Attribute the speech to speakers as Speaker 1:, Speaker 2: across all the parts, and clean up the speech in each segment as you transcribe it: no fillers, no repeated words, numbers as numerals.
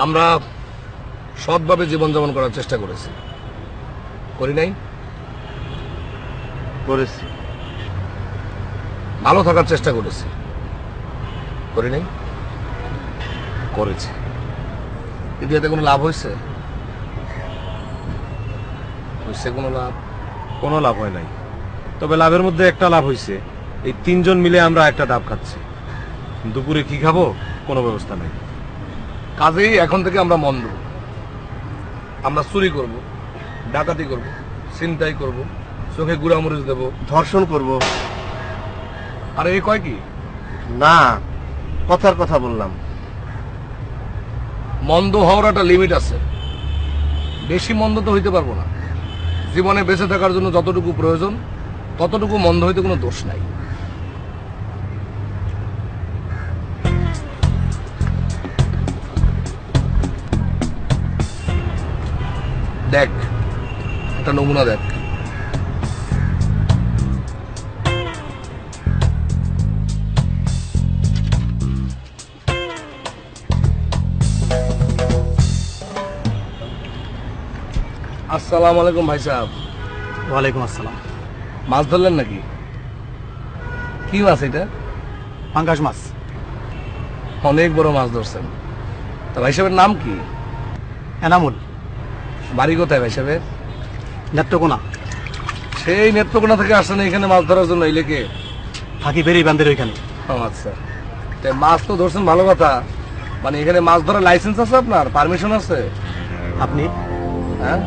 Speaker 1: আমরা সৎভাবে জীবনযাপন করার চেষ্টা করেছি, করি নাই?
Speaker 2: করেছি।
Speaker 1: ভালো থাকার চেষ্টা করেছি, করি নাই? করেছি। কিন্তু এতে কোনো লাভ হয়েছে? হয়েছে কোনো লাভ?
Speaker 3: কোনো লাভ হয় নাই। তবে লাভের মধ্যে একটা লাভ হয়েছে, এই 3 জন মিলে আমরা একটা ডাব খাচ্ছি। দুপুরে কি খাবো কোনো ব্যবস্থা নাই।
Speaker 1: কাজেই এখন থেকে আমরা মন্দ। আমরা চুরি করব, ডাকাতি করব, ছিনতাই করব, চোখে গুড়ামরিচ দেব,
Speaker 2: ধর্ষণ করব।
Speaker 1: আর এই কয় কি?
Speaker 2: না, কথার কথা বললাম।
Speaker 1: মন্দ হওয়ার একটা লিমিট আছে, বেশি মন্দ তো হইতে পারবো না। জীবনে বেঁচে থাকার জন্য যতটুকু প্রয়োজন ততটুকু মন্দ হইতে কোনো দোষ নাই। দেখ, একটা নমুনা দেখ। আসসালামু আলাইকুম ভাই সাহেব।
Speaker 4: ওয়ালাইকুম আসসালাম।
Speaker 1: মাছ ধরলেন নাকি? কি মাছ এটা?
Speaker 4: পাঙ্গাস মাছ।
Speaker 1: অনেক বড় মাছ ধরছেন। তা ভাই সাহেবের নাম কি?
Speaker 4: এনামুল।
Speaker 1: বাড়ি কোথায় ভাই সাহেবের?
Speaker 4: নেত্রকোনা।
Speaker 1: সেই নেত্রকোনা থেকে আসছেন এখানে মাছ ধরার জন্য এই লেকে?
Speaker 4: থাকি বেরিয়ে বান্ধের ওইখানে।
Speaker 1: ও আচ্ছা, তাই মাছ তো ধরছেন, ভালো কথা। মানে এখানে মাছ ধরার লাইসেন্স আছে আপনার? পারমিশন আছে?
Speaker 4: আপনি
Speaker 1: হ্যাঁ,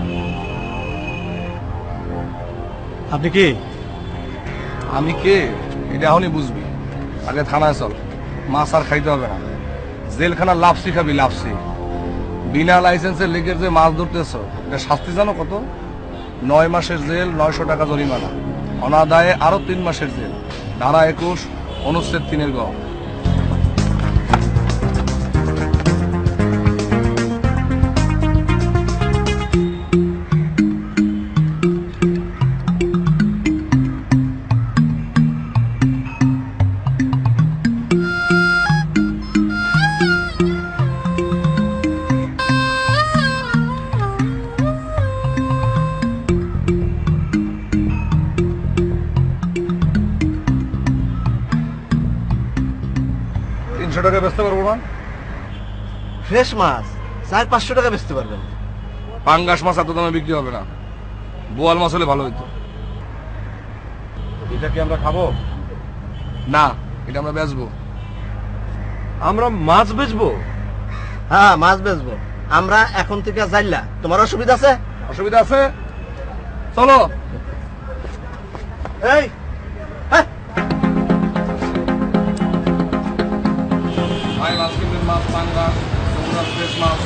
Speaker 4: আপনি কি?
Speaker 1: আমি কে এটা এখনই বুঝবি। আগে থানায় চল, মাছ আর খাইতে হবে না। জেলখানা লাপসি খাবি, লাপসি। বিনা লাইসেন্সের লিগের যে মাছ ধরতেছ, এটা শাস্তি জানো কত? 9 মাসের জেল, 900 টাকা জরিমানা, অনাদায়ে আরো 3 মাসের জেল। ধারা 21 অনুচ্ছেদ 3 গ। টাকা বেচতে পারবো না?
Speaker 2: ফ্রেশ মাছ 400-500 টাকা বেচতে পারবেন।
Speaker 1: পাঙ্গাস মাছ এত দামে বিক্রি হবে না, বোয়াল মাছ হলে ভালো হইতো।
Speaker 3: এটা কি আমরা খাবো?
Speaker 1: না, এটা আমরা বেচবো।
Speaker 3: আমরা মাছ বেচবো?
Speaker 2: হ্যাঁ, মাছ বেচবো আমরা এখন থেকে। যাইলা তোমার অসুবিধা আছে?
Speaker 1: অসুবিধা আছে? চলো।
Speaker 2: এই
Speaker 1: ভাই মাছ কিনবেন, মাছ পাঙ্গাস, যমুনার ফ্রেশ মাছ।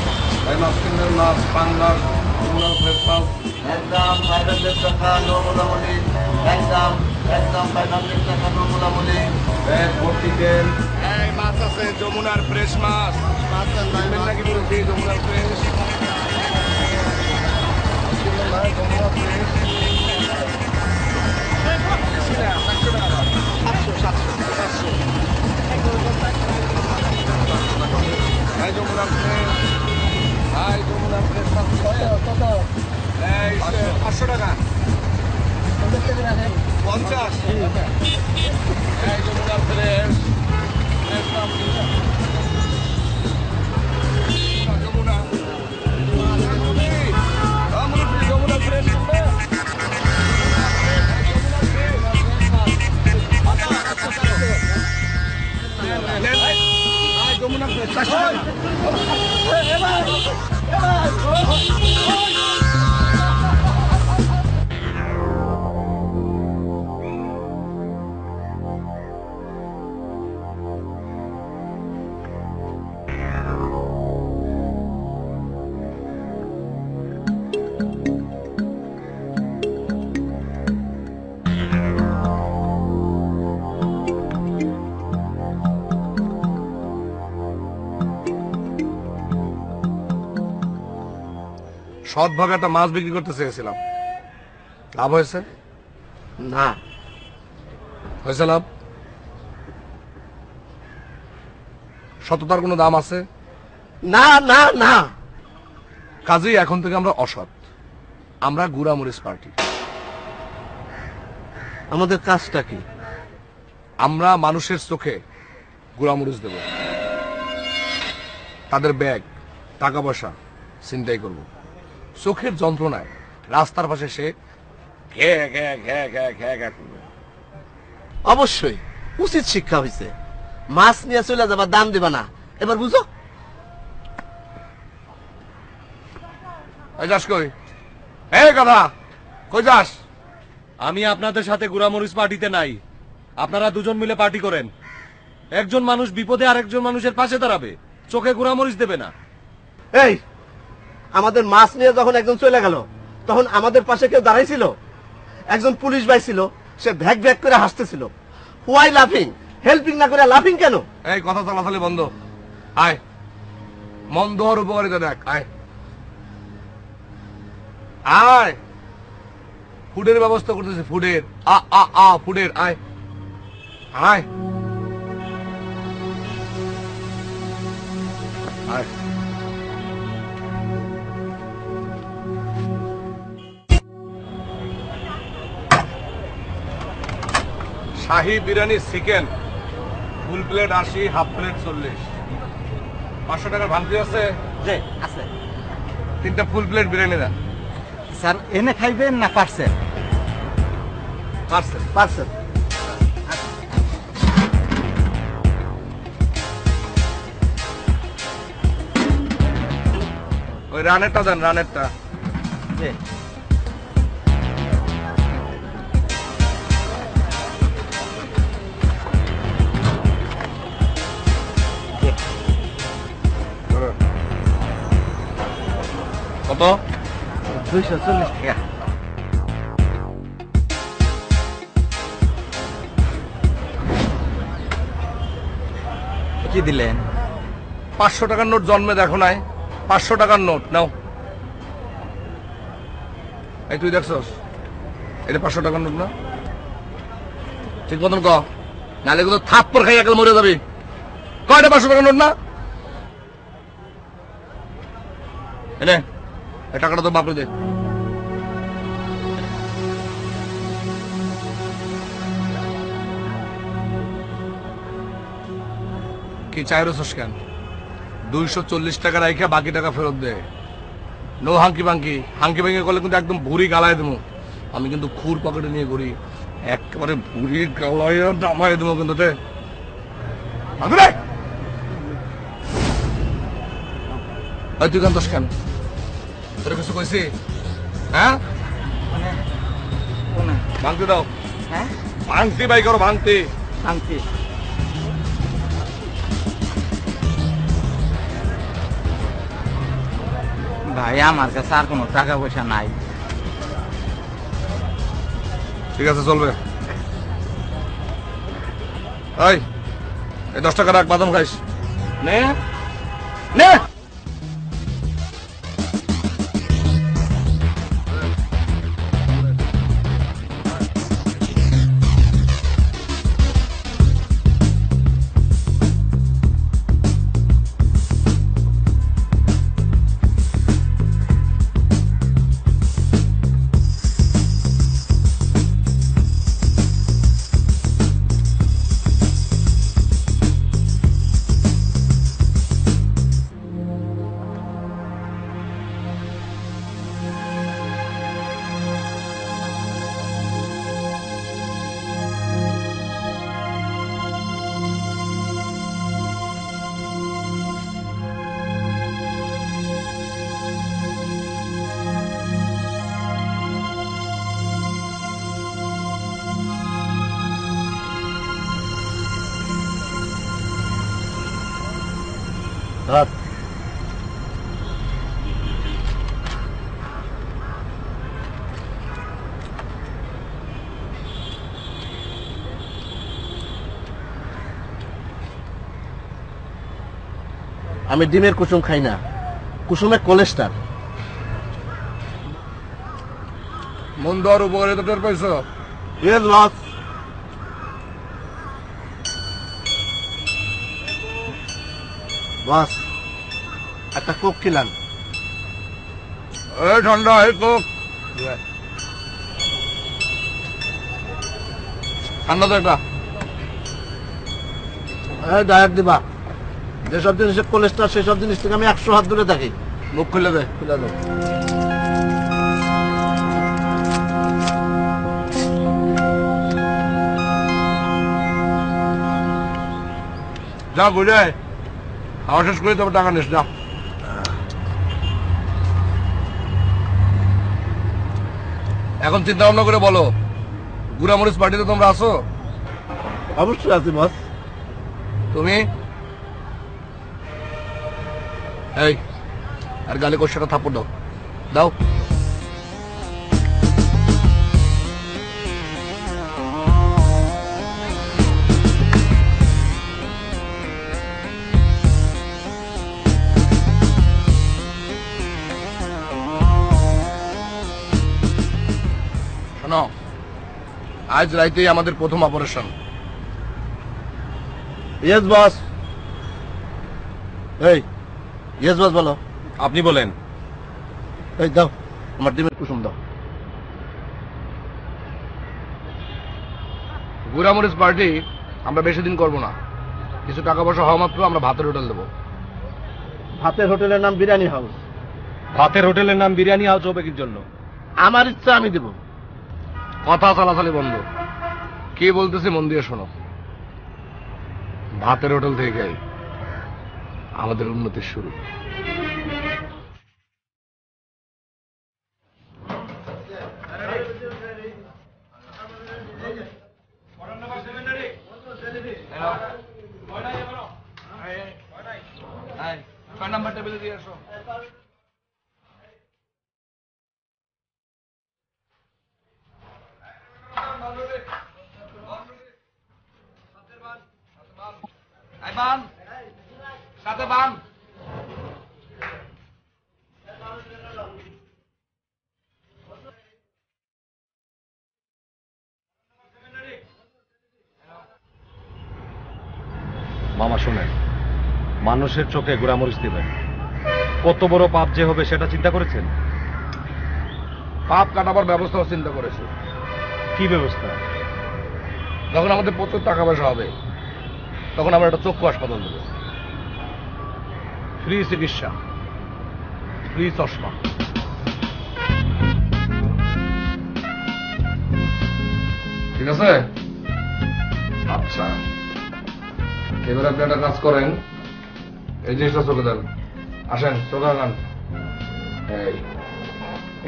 Speaker 1: ভাই মাছ কিনবেন, মাছ পাঙ্গাস, যমুনার ফ্রেশ মাছ।
Speaker 2: একদম 500 টাকা নমুনামূলি। একদম 500 টাকা নমুনামূলি।
Speaker 1: ব্যাগ ভর্তি তেল। এই মাছ আছে, যমুনার ফ্রেশ মাছ।
Speaker 2: মাছ
Speaker 1: কিনবেন নাকি বলছি? যমুনার ফ্রেশ। কিনবেন ভাই, যমুনার ফ্রেশ। বেশি না, 500 টাকা। 700। ভাই যমুনার ফ্রেশ, ভাই যমুনার ফ্রেশ মাছ।
Speaker 2: কত?
Speaker 1: এই 500 টাকা। 50। এই যমুনার ফ্রেশ, ফ্রেশ মাছ। যমুনা, যমুনা ফ্রেশ কিনবে? যমুনা ফ্রেশ 400 টাকা। সৎভাবে একটা মাছ বিক্রি করতে চেয়েছিলাম, লাভ হয়েছে?
Speaker 2: না।
Speaker 1: হয়েছে লাভ? সততার কোনো দাম আছে?
Speaker 2: না না না,
Speaker 1: কাজেই এখন থেকে আমরা অসৎ, আমরা গুড়ামরিচ পার্টি।
Speaker 2: আমাদের কাজটা কি?
Speaker 1: আমরা মানুষের চোখে গুড়ামরিচ দেব, তাদের ব্যাগ টাকা পয়সা ছিনতাই করব, চোখের যন্ত্রণায় রাস্তার পাশে সে ঘে ঘে ঘে ঘে ঘে ঘে করবে।
Speaker 2: অবশ্যই উচিত শিক্ষা হয়েছে। মাছ নিয়ে চলে যাবা, দাম দিবা না, এবার বুঝো।
Speaker 1: যাস কই? এই কথা কই যাস?
Speaker 3: আমি আপনাদের সাথে গুড়ামরিচ পার্টিতে নাই। আপনারা দুজন মিলে পার্টি করেন। একজন মানুষ বিপদে আরেকজন মানুষের পাশে দাঁড়াবে, চোখে গুড়ামরিচ দেবে না।
Speaker 2: এই, আমাদের মাছ নিয়ে যখন একজন চলে গেল, তখন আমাদের পাশে কেউ দাঁড়াইছিল? একজন পুলিশ ভাই ছিল, সে ভ্যাক ভ্যাক করে হাসতেছিল। হোয়াই লাফিং? হেল্পিং না করে লাফিং কেন?
Speaker 1: এই কথা চলাচলি বন্ধ। আয়, মন্দ হওয়ার উপকারিতা দেখ। আয় আয়, ফুডের ব্যবস্থা করতেছে, ফুডের ফুডের। আয় আয় আয়। Shahi biryani chicken full plate 80, half plate 40। 500 টাকার ভাঙতি আছে?
Speaker 2: যে আছে।
Speaker 1: 3টা ফুল প্লেট বিরিয়ানি দেন।
Speaker 4: স্যার এনে খাইবেন না পার্সেল?
Speaker 1: পার্সেল।
Speaker 2: পার্সেল।
Speaker 1: ওই রানেরটা দেন, রানেরটা।
Speaker 2: যে
Speaker 1: কত?
Speaker 2: 240 টাকা।
Speaker 4: কি দিলেন?
Speaker 1: 500 টাকার নোট জন্মে দেখো নাই? 500 টাকার নোট নাও। এই তুই দেখছস এটা 500 টাকার নোট না? ঠিক মতন ক, নাহলে কিন্তু থাপ্পড় খাই একাল মরে যাবি। কয়টা 500 টাকার নোট না? এনে এই টাকাটা তো বাপরে দে। কি চাইরো কেন? 240 টাকা রাইখা বাকি টাকা ফেরত দে। নো হাঙ্কি বাঙ্কি। হাঙ্কি ভাঙ্কি করলে কিন্তু একদম ভুড়ি গালায় দেবো। আমি কিন্তু খুর পকেটে নিয়ে ঘুরি, একেবারে ভুড়ি গালায় নামাই দেবো কিন্তু। তুই কান্তস কেন? তোর কিছু কইছি? হ্যাঁ, ভাঙতে দাও।
Speaker 2: হ্যাঁ,
Speaker 1: ভাঙতি বাই করো, ভাঙতি।
Speaker 2: আংটি।
Speaker 5: ভাই আমার কাছে আর কোনো টাকা পয়সা নাই।
Speaker 1: ঠিক আছে, চলবে। এই 10 টাকা রাখ, বাদাম খাইস। নে নে।
Speaker 2: ধর। আমি ডিমের কুসুম খাই না, কুসুমে কোলেস্ট্রল।
Speaker 1: মন দেওয়ার উপকারিতা টের পাইছো?
Speaker 2: Yes loss. বস, একটা কোক খিলান।
Speaker 1: এই ঠান্ডা এই কোক ঠান্ডা তো একটা
Speaker 2: ডায়েট দিবা। যেসব জিনিসের কোলেস্ট্রল সেসব জিনিস থেকে আমি 100 হাত দূরে থাকি।
Speaker 1: মুখ খুলে দে।
Speaker 2: খুলে দাও।
Speaker 1: যা বুঝে খাওয়া শেষ করে তবে টাকা নিস যা। এখন চিন্তা ভাবনা করে বলো গুড়ামরিচ পার্টিতে তোমরা আসো?
Speaker 2: অবশ্যই আছি বস।
Speaker 1: তুমি এই আর গালে কষাটা থাপ্পড় দাও দাও। শোনো আজ রাইতেই আমাদের প্রথম অপারেশন।
Speaker 2: Yes boss. এই ইয়েস বস বলো।
Speaker 3: আপনি বলেন।
Speaker 2: এই দাও আমার ডিমের কুসুম দাও।
Speaker 1: গুড়ামরিচ পার্টি আমরা বেশি দিন করবো না, কিছু টাকা পয়সা হওয়া মাত্র আমরা ভাতের হোটেল দেবো।
Speaker 2: ভাতের হোটেলের নাম বিরিয়ানি হাউস।
Speaker 3: ভাতের হোটেলের নাম বিরিয়ানি হাউস হবে কি জন্য?
Speaker 2: আমার ইচ্ছা আমি দেব।
Speaker 1: কথা চালাচালি বন্ধ, কি বলতেছি মন দিয়ে শোনো। ভাতের হোটেল থেকে আমাদের উন্নতির শুরু। নাম্বার টেবিলে দিয়ে আসো। সাথে বান
Speaker 3: মামা শোনেন, মানুষের চোখে গুড়ামরিচ দিবেন, কত বড় পাপ যে হবে সেটা চিন্তা করেছেন?
Speaker 1: পাপ কাটাবার ব্যবস্থাও চিন্তা করেছি।
Speaker 3: কি ব্যবস্থা?
Speaker 1: যখন আমাদের প্রচুর টাকা পয়সা হবে তখন আমরা একটা চক্ষু হাসপাতাল দেবো, ফ্রি চিকিৎসা, ফ্রি চশমা। ঠিক আছে? আচ্ছা এবার আপনি একটা কাজ করেন, এই জিনিসটা চোখে দেন। আসেন চোখে আগান। এই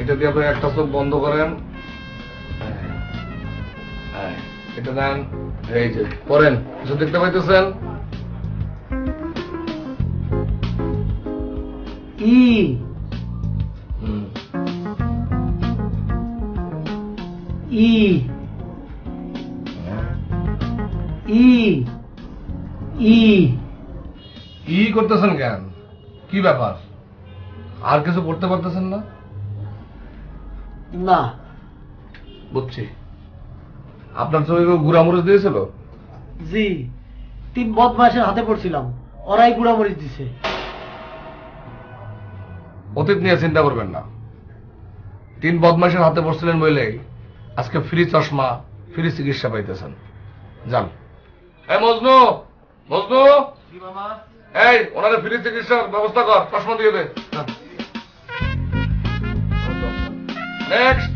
Speaker 1: এটা দিয়ে আপনি একটা চোখ বন্ধ করেন, এটা দেন। এই যে করেন, কিছু দেখতে পাইতেছেন?
Speaker 6: ই ই ই ই
Speaker 1: কি করতেছেন কেন? কি ব্যাপার? আর কিছু করতে পারতেছেন না?
Speaker 6: না
Speaker 1: বুঝছি। আপনার ছবি গুড়ামরিচ দিয়েছিল?
Speaker 6: জি, 3 বদমাশের হাতে পড়ছিলাম, ওরাই গুড়ামরিচ দিছে।
Speaker 1: অতীত নিয়ে চিন্তা করবেন না। 3 বদমাশের হাতে পড়ছিলেন বলেই আজকে ফ্রি চশমা, ফ্রি চিকিৎসা পাইতেছেন। যান। এই মজনু, মজনু, এই ওনারে ফ্রি চিকিৎসার ব্যবস্থা কর, চশমা দিয়ে দে। নেক্সট।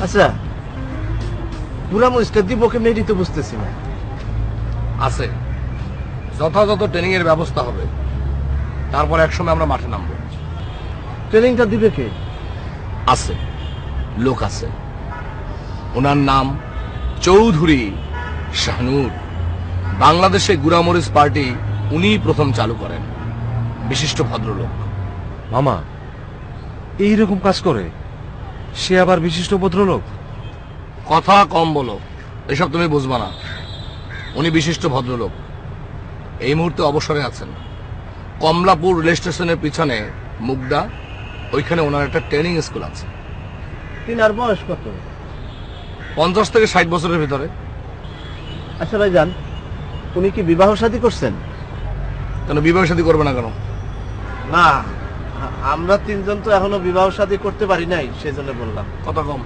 Speaker 2: আচ্ছা গুড়ামরিচটা দিব কেমনি এটাই তো বুঝতেছি না।
Speaker 1: আছে, যথাযথ ট্রেনিং এর ব্যবস্থা হবে, তারপর একসময় আমরা মাঠে নামবো।
Speaker 2: ট্রেনিংটা দিবে কে?
Speaker 1: আছে, লোক আছে, ওনার নাম চৌধুরী শাহনুর। বাংলাদেশে গুড়ামরিচ পার্টি উনিই প্রথম চালু করেন, বিশিষ্ট ভদ্রলোক।
Speaker 3: মামা এইরকম কাজ করে? সে আবার বিশিষ্ট ভদ্রলোক?
Speaker 1: কথা কম বলো, এসব তুমি বুঝবা না। উনি বিশিষ্ট ভদ্রলোক, এই মুহূর্তে অবসরে আছেন। কমলাপুর রেল স্টেশনের পিছনে মুগদা, ওইখানে ওনার একটা ট্রেনিং স্কুল আছে।
Speaker 2: তিনার বয়স কত?
Speaker 1: 50 থেকে 60 বছরের ভিতরে।
Speaker 2: আচ্ছা ভাইজান, উনি কি বিবাহ শাদী করছেন?
Speaker 1: কেন বিবাহ শাদী করবে না কেন?
Speaker 2: না, আমরা তিনজন তো এখনো বিবাহ শাদী করতে পারি নাই, সেজন্য বললাম।
Speaker 1: কথা কম,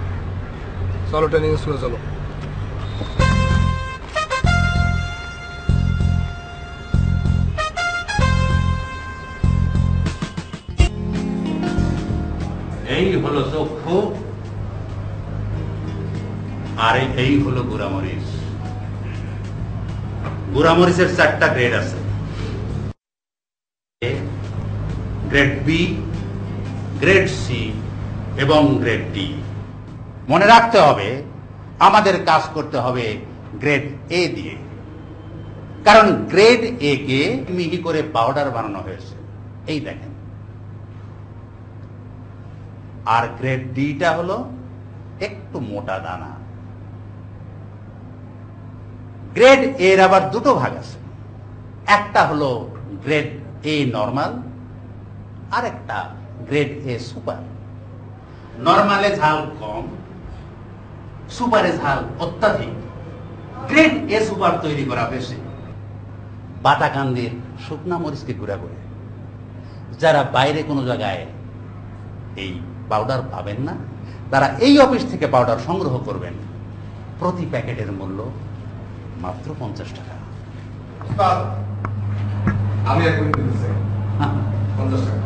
Speaker 1: চলো ট্রেনিং স্কুলে চলো।
Speaker 7: এই হলো চক্ষু, আর এই হলো গুড়ামরিচ। গুড়ামরিচের 4টা গ্রেড আছে, গ্রেড বি, গ্রেড সি এবং গ্রেড ডি। মনে রাখতে হবে আমাদের কাজ করতে হবে গ্রেড এ দিয়ে, কারণ গ্রেড এ কে মিহি করে পাউডার বানানো হয়েছে, এই দেখেন। আর গ্রেড ডিটা হলো একটু মোটা দানা। গ্রেড এর আবার দুটো ভাগ আছে, একটা হলো গ্রেড এ নরমাল, আর একটা গ্রেড এ সুপার। নরমালে ঝাল কম, সুপারে ঝাল অত্যাধিক। গ্রেড এ সুপার তৈরি করা হয়েছে বাটাকান্দির শুকনা মরিচকে গুঁড়া করে। যারা বাইরে কোনো জায়গায় এই পাউডার পাবেন না, তারা এই অফিস থেকে পাউডার সংগ্রহ করবেন। প্রতি প্যাকেটের মূল্য মাত্র 50 টাকা।
Speaker 1: আমি এখন দিতে চাই 50 টাকা।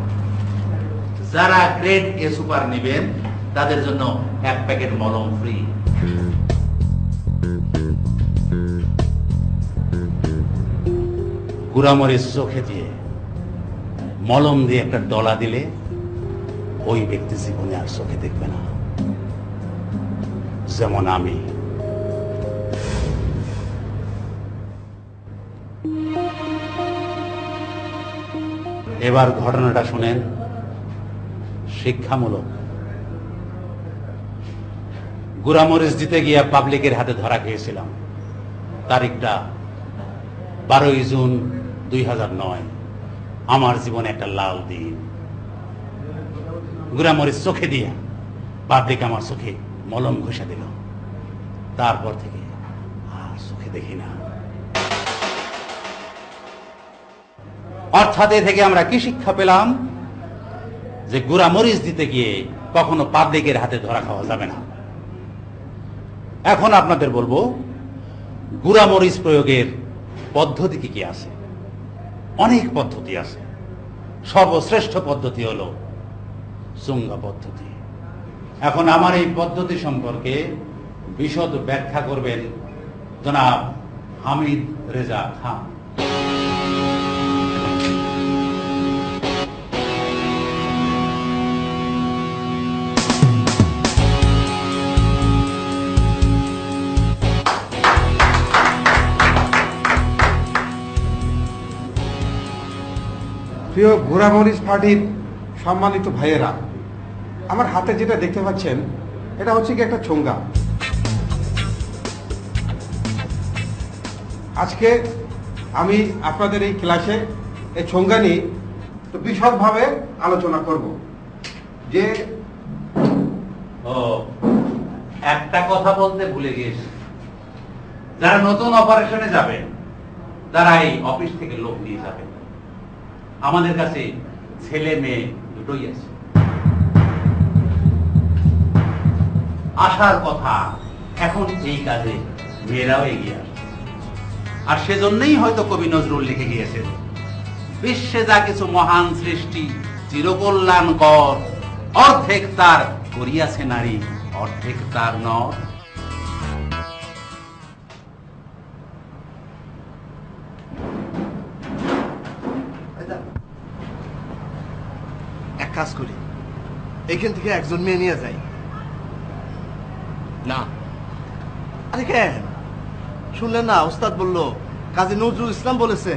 Speaker 7: যারা গ্রেড এ সুপার নেবেন তাদের জন্য 1 প্যাকেট মলম ফ্রি। গুড়ামরিচ চোখে দিয়ে মলম দিয়ে একটা ডলা দিলে ওই ব্যক্তি জীবনে আর চোখে দেখবে না, যেমন আমি। এবার ঘটনাটা শুনেন, শিক্ষামূলক। গুড়ামরিচ দিতে গিয়া পাবলিকের হাতে ধরা খেয়েছিলাম। তারিখটা 12ই জুন 2009। আমার জীবনে একটা লাল দিন। গুড়ামরিচ চোখে দিয়া পাবলিক আমার চোখে মলম ঘষে দিল। তারপর থেকে আর চোখে দেখি না। অর্থাৎ এ থেকে আমরা কি শিক্ষা পেলাম? যে গুড়ামরিচ দিতে গিয়ে কখনো পাবলিকের হাতে ধরা খাওয়া যাবে না। এখন আপনাদের বলবো গুড়ামরিচ প্রয়োগের পদ্ধতি কি কি আছে। অনেক পদ্ধতি আছে, সর্বশ্রেষ্ঠ পদ্ধতি হলো চুঙ্গা পদ্ধতি। এখন আমার এই পদ্ধতি সম্পর্কে বিশদ ব্যাখ্যা করবেন জনাব হামিদ রেজা খান।
Speaker 8: প্রিয় গুড়ামরিচ পার্টির সম্মানিত ভাইয়েরা, আমার হাতে যেটা দেখতে পাচ্ছেন এটা হচ্ছে কি একটা ছোঙ্গা। আজকে আমি আপনাদের এই ক্লাসে এই ছোঙ্গা নিয়ে তো বিশদভাবে আলোচনা করব। যে
Speaker 7: একটা কথা বলতে ভুলে গিয়েছি, যারা নতুন অপারেশনে যাবেন তারা এই অফিস থেকে লোক নিয়ে যাবেন। আমাদের কাছে ছেলে মেয়ে দুটোই আছে। আসার কথা এখন এই কাজে মেয়েরাও এগিয়ে আসে। আর সেজন্যই হয়তো কবি নজরুল লিখে গিয়েছেন, বিশ্বে যা কিছু মহান সৃষ্টি চিরকল্যাণকর, অর্ধেক তার করিয়াছে নারী, অর্ধেক তার নর।
Speaker 2: এক কাজ করি, এখান থেকে একজন মেয়ে নিয়ে যাই।
Speaker 1: না,
Speaker 2: আরে কেন? শুনলেন না, ওস্তাদ বলল, কাজী নজরুল ইসলাম বলেছে,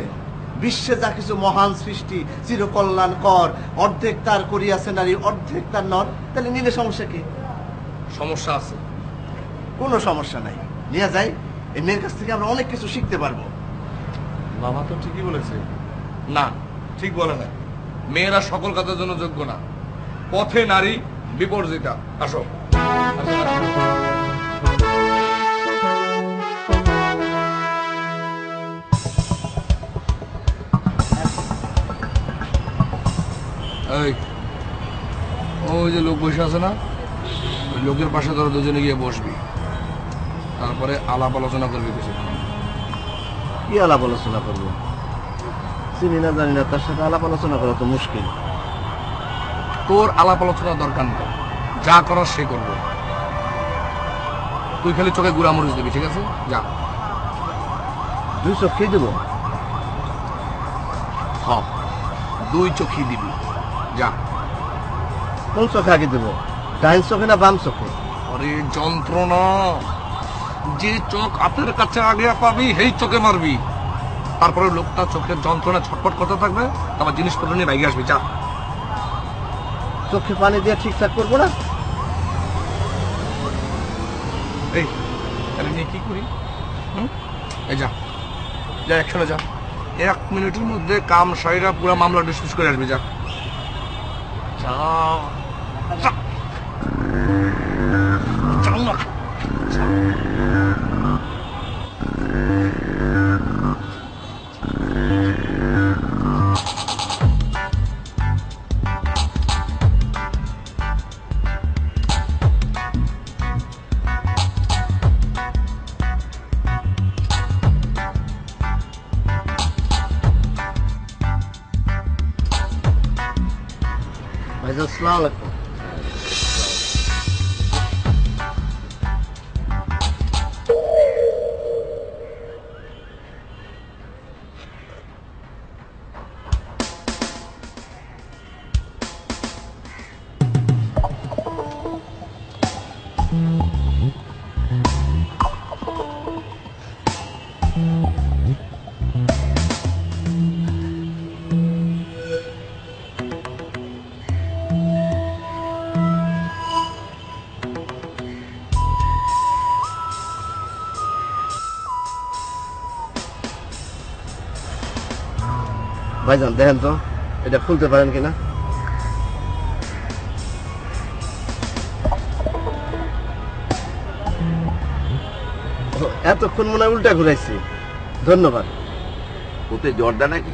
Speaker 2: বিশ্বে যা কিছু মহান সৃষ্টি চিরকল্যাণকর, অর্ধেক তার করিয়াছে নারী, অর্ধেক তার নর। তাহলে নিলে সমস্যা কি?
Speaker 1: সমস্যা আছে।
Speaker 2: কোনো সমস্যা নাই, নিয়ে যাই। এই মেয়ের কাছ থেকে আমরা অনেক কিছু শিখতে পারবো।
Speaker 3: মামা তো ঠিকই বলেছে।
Speaker 1: না, ঠিক বলে না। মেয়েরা সকল কাজের জন্য যোগ্য না। পথে নারী বিপর্যিতা। আসো। এই, ওই যে লোক বসে আছে না, ওই লোকের পাশে তোরা দুজনে গিয়ে বসবি, তারপরে আলাপ আলোচনা করবি কিছুক্ষণ।
Speaker 2: কি আলাপ আলোচনা করবো? চিনি না জানি না, তার সাথে আলাপ আলোচনা করা তো মুশকিল।
Speaker 1: তোর আলাপ আলোচনা দরকার নেই, যা করার সে করবো। তুই খালি চোখে গুড়া মরিচ দিবি, ঠিক আছে? যা।
Speaker 2: 2 চোখ খেয়ে দেবো?
Speaker 1: হ, 2 চোখই দিবি, যা।
Speaker 2: কোন চোখে আগে দেবো, ডাইন চোখে না বাম চোখে?
Speaker 1: আরে যন্ত্রণা, যে চোখ হাতের কাছে আগে পাবি সেই চোখে মারবি। তারপরে লোকটা চোখের যন্ত্রণা ছটফট করতে থাকবে, আমার জিনিসপত্র নিয়ে বাইকে আসবি, যা।
Speaker 2: চোখে পানি দিয়ে ঠিকঠাক করবো না?
Speaker 1: এই, আরে নিয়ে কি করি? এই যা, যা একসাথে যা। 1 মিনিটের মধ্যে কাম সাইরা পুরো মামলা ডিসমিস করে আসবি, যা। যা, যা। যাও না।
Speaker 2: ভাইজান আসসালামু আলাইকুম। ভাইজান দেখেন তো এটা খুলতে পারেন কিনা। এতক্ষণ মনে হয় উল্টা ঘুরাইছি, ধন্যবাদ।
Speaker 9: ওতে জর্দা নাকি?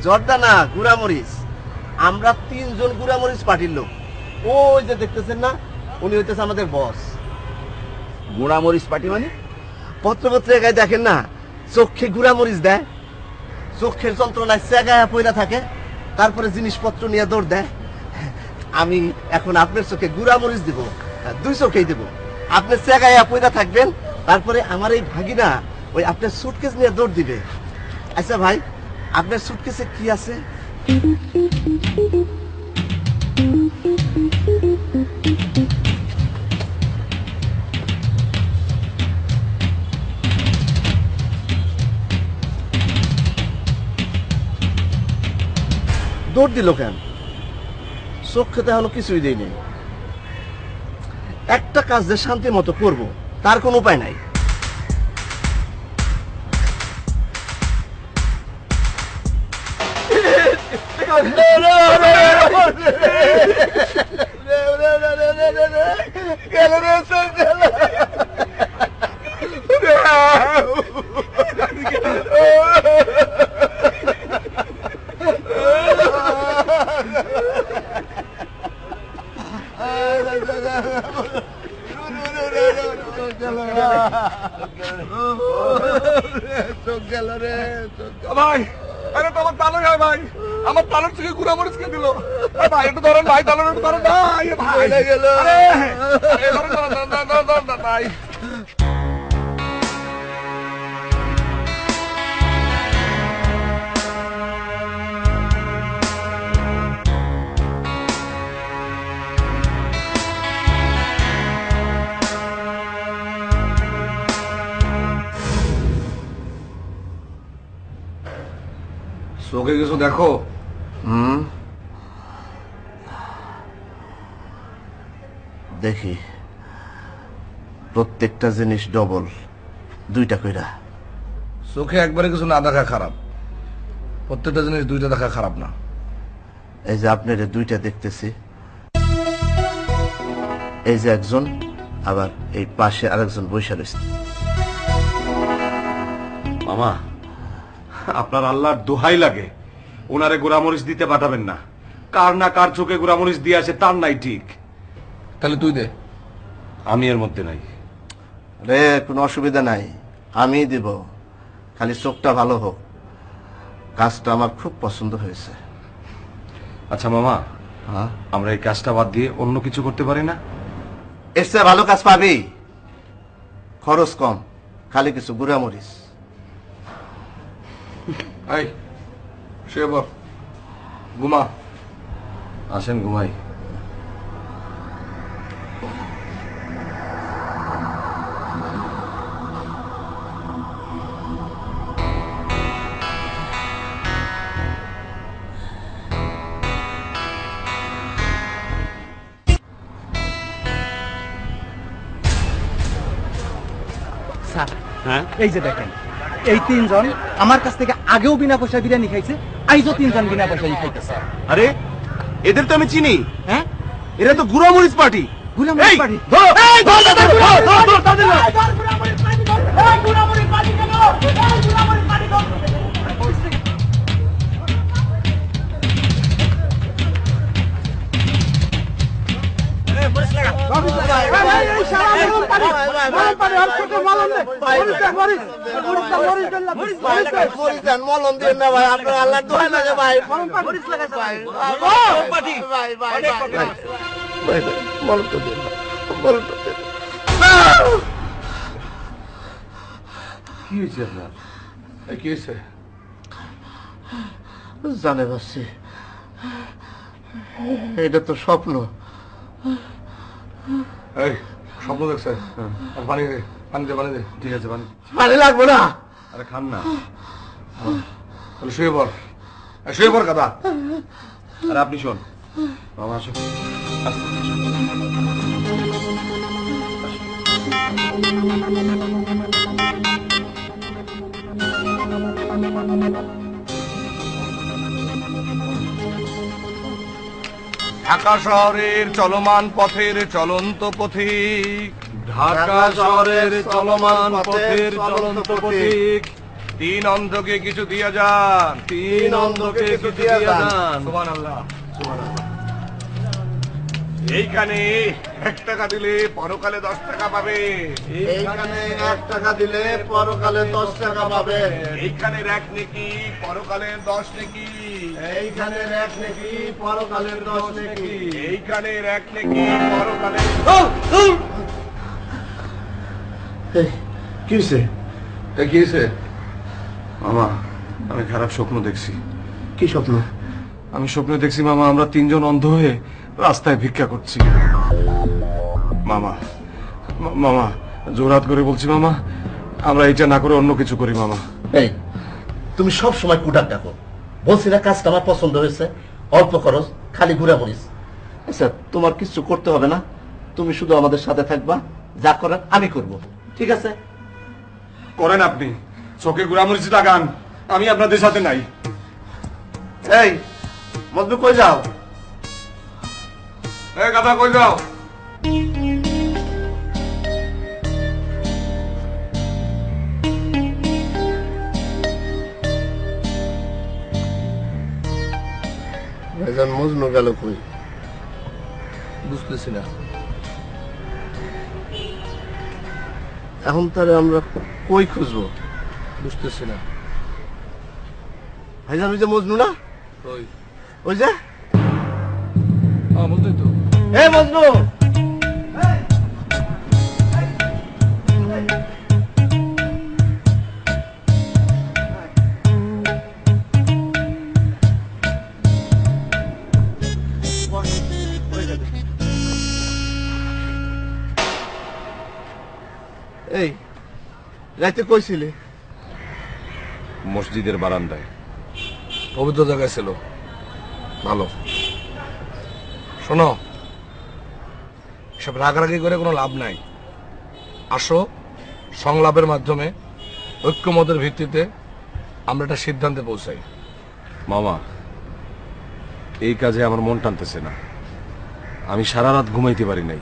Speaker 2: জর্দা না, গুড়ামরিচ। আমরা 3 জন গুড়ামরিচ পার্টির লোক। ওই যে দেখতেছেন না, উনি হইতেছে আমাদের বস।
Speaker 9: গুঁড়ামরিচ পাটি মানে?
Speaker 2: পত্রপত্রিকায় দেখেন না, চোখে গুড়ামরিচ দেয়, চোখের যন্ত্রণায় চেগায়া পইরা থাকে, তারপরে জিনিসপত্র নিয়ে দৌড় দেয়। আমি এখন আপনার চোখে গুড়ামরিচ দিব, 2 চোখেই দেব। আপনি চেগায়া পইরা থাকবেন, তারপরে আমার এই ভাগিনা ওই আপনার সুটকেস নিয়ে দৌড় দিবে। আচ্ছা ভাই, আপনার সুটকেসে কি আছে? দৌড় দিল কেন? চোখ খেতে এখনো কিছুই দেয়নি। একটা কাজ যে শান্তি মতো করবো, তার কোনো উপায় নাই।
Speaker 1: ভাই, আরে তো আমার তালুক হয় ভাই, আমার তালুক থেকে গুড়া মরিচ কে দিল? ভাই একটু ধরেন ভাই, তালুক একটু ধরেন ভাই। ভাই গেল ভাই। চোখে কিছু দেখো?
Speaker 2: দেখি, প্রত্যেকটা জিনিস ডবল। 2টা কইরা।
Speaker 1: চোখে একবারে কিছু না দেখা খারাপ, প্রত্যেকটা জিনিস 2টা দেখা খারাপ না।
Speaker 2: এই যে আপনারা 2টা দেখতেছি, এই যে একজন, আবার এই পাশে আরেকজন বসে রয়েছে।
Speaker 3: মামা, আপনার আল্লাহর দোহাই লাগে, ওনারে গুড়ামরিচ দিতে পাঠাবেন না। কার না কার চোখে গুড়ামরিচ দিয়ে আসে তার নাই ঠিক।
Speaker 1: তাহলে তুই দে।
Speaker 3: আমি এর মধ্যে নাই।
Speaker 2: রে কোনো অসুবিধা নাই, আমি দিব, খালি চোখটা ভালো হোক। কাজটা আমার খুব পছন্দ হয়েছে।
Speaker 3: আচ্ছা মামা,
Speaker 2: হ্যাঁ,
Speaker 3: আমরা এই কাজটা বাদ দিয়ে অন্য কিছু করতে পারি না?
Speaker 2: এর চেয়ে ভালো কাজ পাবি, খরচ কম, খালি কিছু গুঁড়ামরিচ।
Speaker 1: এই শুয়ে পড়, ঘুমা।
Speaker 3: আসেন ঘুমাই।
Speaker 4: স্যার, এই যে দেখেন, এই 3 জন আমার কাছ থেকে আগেও বিনা পয়সা বিরিয়ানি খাইছে, আইজও 3 জন বিনা পয়সাই খাইতেছে।
Speaker 8: আরে এদের তো আমি চিনি,
Speaker 4: হ্যাঁ,
Speaker 8: এরা তো গুঁড়ামরিচ পার্টি।
Speaker 4: গুলামরিচ পার্টি।
Speaker 2: মলম দিয়ে না ভাই, আপনার আল্লাহ দোহাই লাগে ভাই। মলম তো দেন, মলম তো দেন।
Speaker 1: কি হয়েছে আপনার? কি হয়েছে?
Speaker 2: জানে পারছি, এটা তো স্বপ্ন।
Speaker 1: এই স্বপ্ন দেখছে? আর পানি দে, পানি দে, পানি দে।
Speaker 3: ঠিক আছে, পানি।
Speaker 2: পানি লাগবে না।
Speaker 3: আরে খান না।
Speaker 1: তাহলে শুয়ে পড়, শুয়ে পড় কাদা।
Speaker 3: আর আপনি শোন মামা, আসো।
Speaker 1: ঢাকা শহরের চলমান পথের চলন্ত পথিক,
Speaker 3: ঢাকা শহরের চলমান পথের চলন্ত পথিক,
Speaker 1: 3 অন্ধকে কিছু দিয়া যান,
Speaker 3: 3 অন্ধকে কিছু দিয়া যান।
Speaker 1: সুবহানাল্লাহ, সুবহানাল্লাহ। এইখানে 1 টাকা দিলে পরকালে 10 টাকা পাবে।
Speaker 2: এইখানে 1 টাকা দিলে পরকালে 10 টাকা পাবে।
Speaker 1: এইখানের 1 নেকি পরকালের 10 নেকি।
Speaker 2: এইখানের 1 নেকি পরকালের 10 নেকি।
Speaker 1: এইখানের 1 নেকি পরকালের।
Speaker 2: কি হয়েছে?
Speaker 1: কি হয়েছে?
Speaker 3: মামা, আমি খারাপ স্বপ্ন দেখছি।
Speaker 2: কি স্বপ্ন?
Speaker 3: আমি স্বপ্নে দেখছি মামা, আমরা 3 জন অন্ধ হয়ে রাস্তায় ভিক্ষা করছি। মামা, মামা জোরাত করে বলছি মামা, আমরা এটা না করে অন্য কিছু করি মামা।
Speaker 2: এই তুমি সব সময় কুটার ডাকো, বলছি না কাজটা আমার পছন্দ হয়েছে, অল্প খরচ, খালি ঘুরামরিচ। আচ্ছা, তোমার কিছু করতে হবে না, তুমি শুধু আমাদের সাথে থাকবা, যা করার আমি করব, ঠিক আছে?
Speaker 3: করেন আপনি, চোখে গুড়ামরিচ লাগান, আমি আপনাদের সাথে নাই।
Speaker 2: এই মজনু কই যাও?
Speaker 1: এই কাদা কই যাও?
Speaker 2: ভাইজান মজনু গেল কই?
Speaker 1: বুঝতেছি না।
Speaker 2: এখন তারে আমরা কই খুঁজবো?
Speaker 1: বুঝতেছি না।
Speaker 2: ভাইজান ওই যে মজনু না,
Speaker 1: ওই
Speaker 2: ওই যে
Speaker 1: বুঝলি তো।
Speaker 2: হে মজনু, এই রাতে কইছিলে?
Speaker 3: মসজিদের বারান্দায়।
Speaker 1: পবিত্র জায়গায় ছিল, ভালো। শোনো, সব রাগারাগি করে কোনো লাভ নাই। আসো, সংলাপের মাধ্যমে ঐক্যমতের ভিত্তিতে আমরা একটা সিদ্ধান্তে পৌঁছাই।
Speaker 3: মামা, এই কাজে আমার মন টানতেছে না। আমি সারা রাত ঘুমাইতে পারি নাই।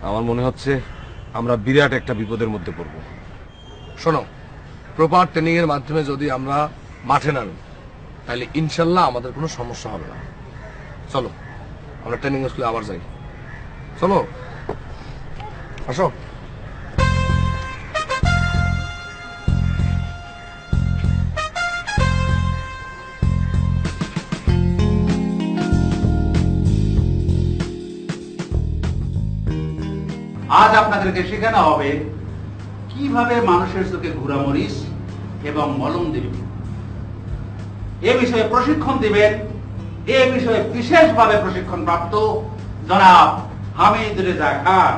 Speaker 3: আমার মনে হচ্ছে আমরা বিরাট একটা বিপদের মধ্যে পড়ব।
Speaker 1: শোনো, প্রপার ট্রেনিং এর মাধ্যমে যদি আমরা মাঠে নামি তাহলে ইনশাল্লাহ আমাদের কোনো সমস্যা হবে না। চলো আমরা ট্রেনিং স্কুলে আবার যাই। চলো, আসো।
Speaker 7: আজ আপনাদেরকে শেখানো হবে কিভাবে মানুষের চোখে গুঁড়ামরিচ এবং মলম দিবেন। এ বিষয়ে প্রশিক্ষণ দিবেন এ বিষয়ে বিশেষভাবে প্রশিক্ষণ প্রাপ্ত জনাব হামিদ রেজা খান।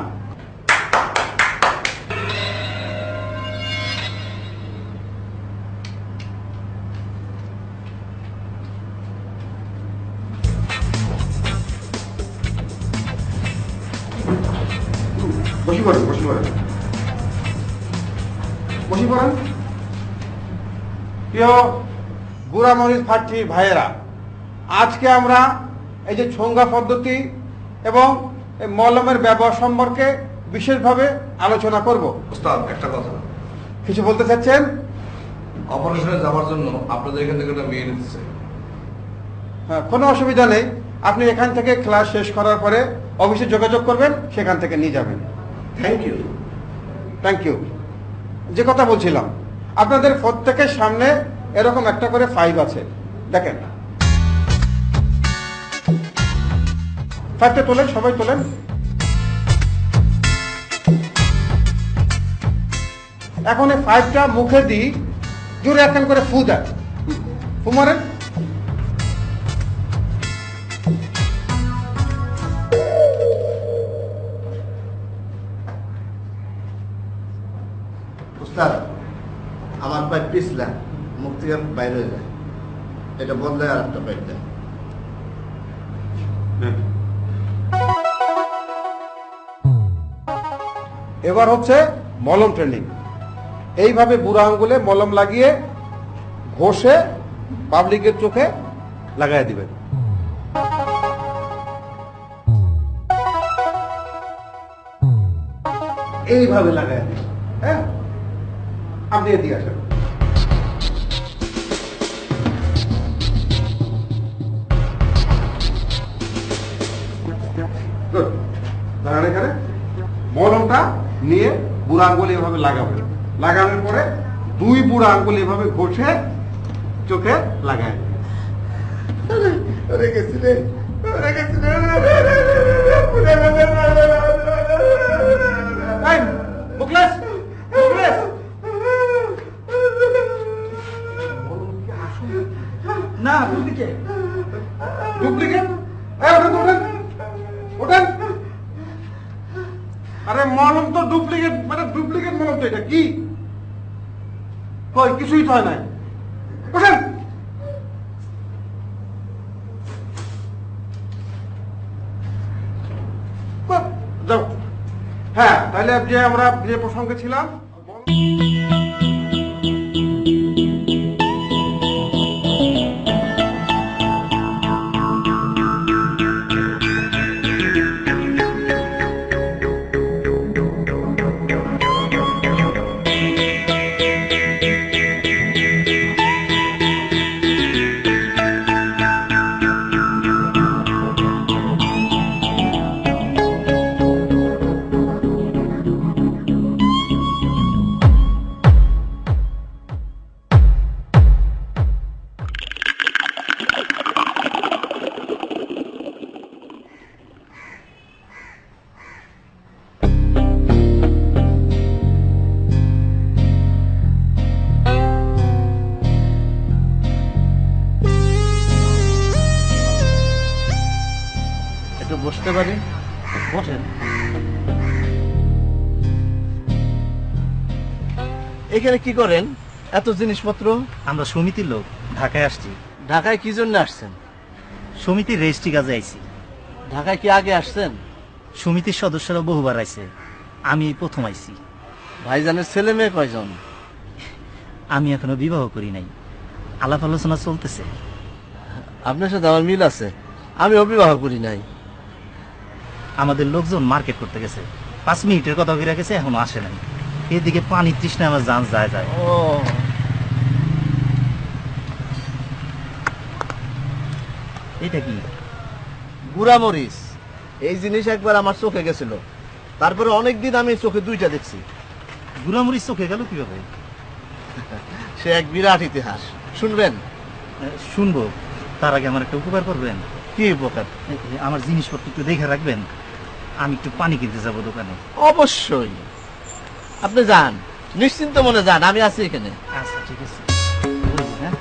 Speaker 8: বসি পড়েন, বসি পড়েন, বসি পড়েন। প্রিয় গুঁড়ামরিচ ফাট্টি ভাইয়েরা, আজকে আমরা এই যে ছোঙ্গা পদ্ধতি এবং এই মলমের ব্যবহার সম্পর্কে বিশেষভাবে আলোচনা করব।
Speaker 1: ওস্তাদ, একটা কথা,
Speaker 8: কিছু বলতে চাচ্ছেন?
Speaker 1: অপারেশনে যাওয়ার জন্য আপনাদের এখান থেকে একটা মেয়ে নিতেছে।
Speaker 8: হ্যাঁ, কোনো অসুবিধা নেই। আপনি এখান থেকে ক্লাস শেষ করার পরে অফিসে যোগাযোগ করবেন, সেখান থেকে নিয়ে যাবেন।
Speaker 2: Thank you.
Speaker 8: Thank you. যে কথা বলছিলাম, আপনাদের প্রত্যেকের সামনে এরকম একটা করে ফাইভ আছে, দেখেন। ফাইভটা তোলেন, সবাই তোলেন। এখন এই ফাইভটা মুখে দিই, জোরে একখান করে ফু দেয়। ফু মারেন।
Speaker 2: উস্তাদ, আমার পাইপ পিছলা, মুখ থেকে বাইরে হয়ে যায়, এটা বদলে আর একটা পাইপ দেয়।
Speaker 8: এবার হচ্ছে মলম ট্রেনিং। এইভাবে বুড়া আঙ্গুলে মলম লাগিয়ে ঘষে পাবলিকের চোখে লাগাই দিবেন। এইভাবে লাগাই দিবেন। হ্যাঁ, আপনি এদিকে আসেন। Good. দাঁড়ান এখানে। মলমটা নিয়ে বুড়া আঙ্গুলে এভাবে লাগাবেন। লাগানোর পরে দুই বুড়া আঙ্গুল এভাবে ঘষে চোখে লাগায়। মুখলেস, মুখলেস।
Speaker 4: না, ডুপ্লিকেট।
Speaker 8: ডুপ্লিকেট? ওঠেন, ওঠেন, ওঠেন। আরে মলম তো ডুপ্লিকেট, মানে ডুপ্লিকেট মলম তো। এটা কি? কই, কিছুই তো হয় নাই। ওঠেন। যাও। হ্যাঁ, তাহলে যে আমরা যে প্রসঙ্গে ছিলাম,
Speaker 2: বসতে পারি? বসেন। এখানে কি করেন? এত জিনিসপত্র?
Speaker 4: আমরা সমিতির লোক, ঢাকায় আসছি।
Speaker 2: ঢাকায় কি জন্য আসছেন?
Speaker 4: সমিতির রেজিস্ট্রি কাজে আইছি।
Speaker 2: ঢাকায় কি আগে আসছেন?
Speaker 4: সমিতির সদস্যরা বহুবার আইছে, আমি এই প্রথম আইছি।
Speaker 2: ভাইজানের ছেলে মেয়ে কয়জন?
Speaker 4: আমি এখনো বিবাহ করি নাই, আলাপ আলোচনা চলতেছে।
Speaker 2: আপনার সাথে আমার মিল আছে, আমিও বিবাহ করি নাই।
Speaker 4: আমাদের লোকজন মার্কেট করতে গেছে, 5 মিনিটের কথা ফিরে গেছে, এখনো আসে নাই। এদিকে পানির তৃষ্ণায় আমার জান যায়।
Speaker 2: ও
Speaker 4: এটা কি?
Speaker 2: গুড়ামরিচ। এই জিনিস একবার আমার চোখে গেছিল, তারপরে অনেকদিন আমি চোখে দুইটা দেখছি।
Speaker 4: গুড়ামরিচ চোখে গেল কিভাবে?
Speaker 2: সে এক বিরাট ইতিহাস, শুনবেন?
Speaker 4: শুনবো, তার আগে আমার একটা উপকার করবেন।
Speaker 2: কি উপকার?
Speaker 4: আমার জিনিসপত্র একটু দেখে রাখবেন, আমি একটু পানি কিনতে যাবো দোকানে।
Speaker 2: অবশ্যই, আপনি যান, নিশ্চিন্ত মনে যান, আমি আছি এখানে।
Speaker 4: আচ্ছা ঠিক আছে, হ্যাঁ।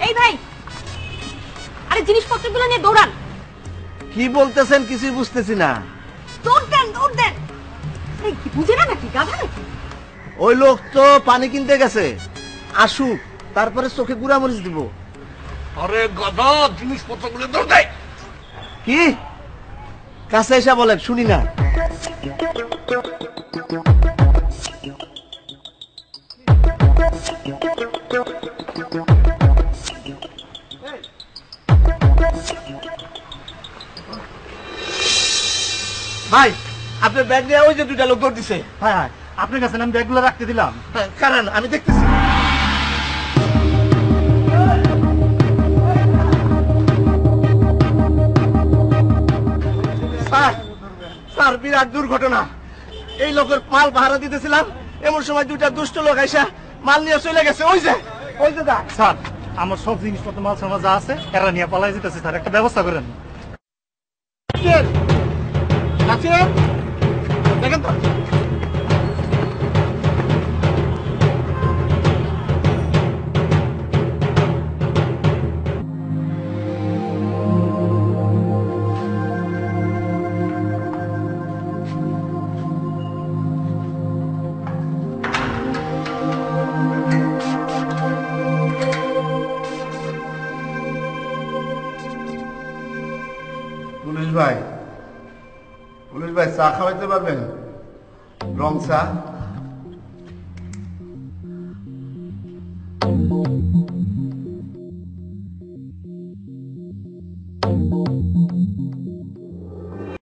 Speaker 10: এই ভাই, আরে জিনিসপত্রগুলো নিয়ে দৌড়ান।
Speaker 2: কি বলতেছেন কিছুই বুঝতেছি না।
Speaker 10: দৌড় দেন। এই কি বুঝে না নাকি, গাধা নাকি?
Speaker 2: ওই লোক তো পানি কিনতে গেছে, আসুক, তারপরে চোখে গুড়ামরিচ দিব।
Speaker 1: আরে গাধা, জিনিসপত্রগুলো দৌড় দেয়।
Speaker 2: কি কাছে এসে বলেন, শুনি না। ভাই, আপনার ব্যাগ নিয়ে ওই যে দুইটা লোক দৌড় দিছে।
Speaker 4: হ্যাঁ হ্যাঁ, আপনার কাছে আমি ব্যাগগুলো রাখতে দিলাম।
Speaker 2: কারণ আমি দেখতেছি। স্যার, বিরাট দুর্ঘটনা। এই লোকের মাল ভাড়া দিতেছিলাম, এমন সময় দুইটা দুষ্ট লোক আইসা মাল নিয়ে চলে গেছে। ওই যে দেখ।
Speaker 4: স্যার, আমার সব জিনিসপত্র মাল সামা যা আছে এরা নিয়ে পালাই যেতেছে, স্যার একটা ব্যবস্থা করেন।
Speaker 2: দেখেন তো। পুলিশ ভাই, চা খাওয়াইতে পারবেন? রং চা।